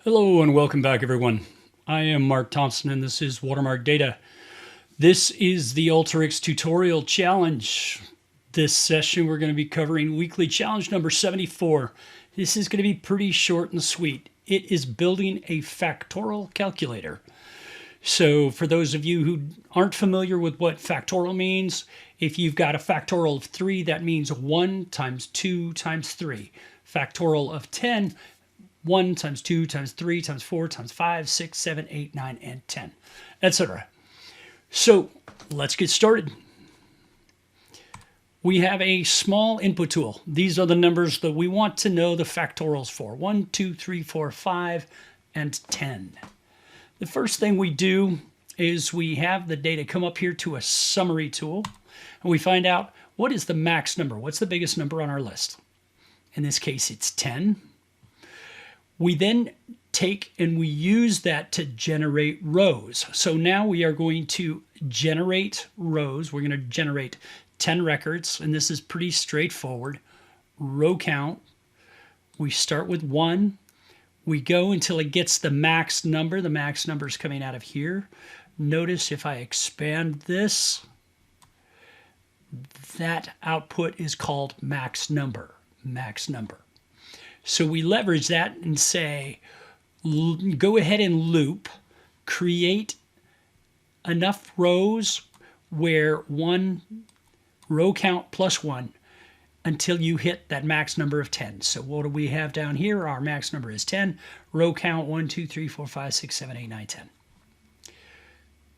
Hello and welcome back, everyone. I am Mark Thompson and this is Watermark Data. This is the Alteryx tutorial challenge. This session we're going to be covering weekly challenge number 74. This is going to be pretty short and sweet. It is building a factorial calculator. So for those of you who aren't familiar with what factorial means, if you've got a factorial of 3, that means 1 times 2 times 3. Factorial of 10, 1 times 2 times 3 times 4 times 5, 6, 7, 8, 9, and 10, etc. So let's get started. We have a small input tool. These are the numbers that we want to know the factorials for. 1, 2, 3, 4, 5, and 10. The first thing we do is we have the data come up here to a summary tool, and we find out what is the max number. What's the biggest number on our list? In this case, it's 10. We then take and we use that to generate rows. So now we are going to generate rows. We're going to generate 10 records, and this is pretty straightforward. Row count. We start with 1. We go until it gets the max number. The max number is coming out of here. Notice if I expand this, that output is called max number. Max number. So we leverage that and say, go ahead and loop, create enough rows where one row count plus 1 until you hit that max number of 10. So what do we have down here? Our max number is 10. Row count 1, 2, 3, 4, 5, 6, 7, 8, 9, 10.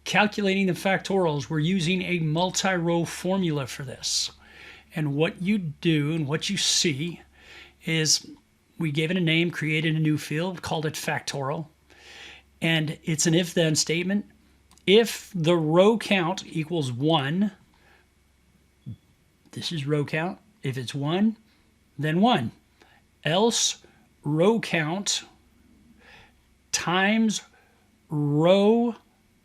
Calculating the factorials, we're using a multi-row formula for this. And what you do and what you see is we gave it a name, created a new field, called it factorial. And it's an if-then statement. If the row count equals 1, this is row count. If it's 1, then 1. Else, row count times row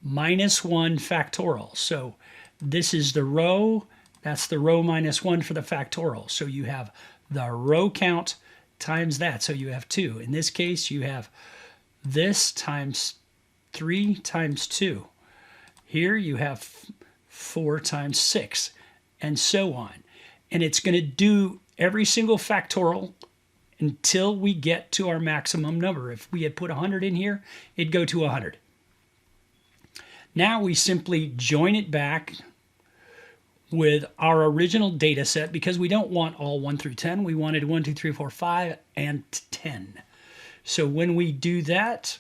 minus 1 factorial. So this is the row, that's the row minus 1 for the factorial. So you have the row count times that. So you have 2. In this case, you have this times 3 times 2. Here you have 4 times 6, and so on. And it's going to do every single factorial until we get to our maximum number. If we had put 100 in here, it'd go to 100. Now we simply join it back with our original data set, because we don't want all 1 through 10. We wanted 1, 2, 3, 4, 5, and 10. So when we do that,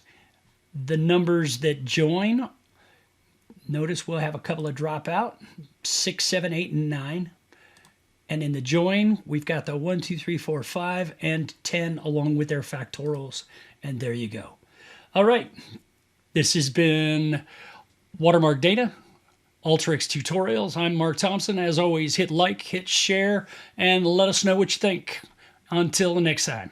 the numbers that join, notice we'll have a couple of drop out, 6, 7, 8, and 9. And in the join, we've got the 1, 2, 3, 4, 5, and 10 along with their factorials. And there you go. All right. This has been Watermark Data, Alteryx tutorials. I'm Mark Thompson. As always, hit like, hit share, and let us know what you think. Until the next time.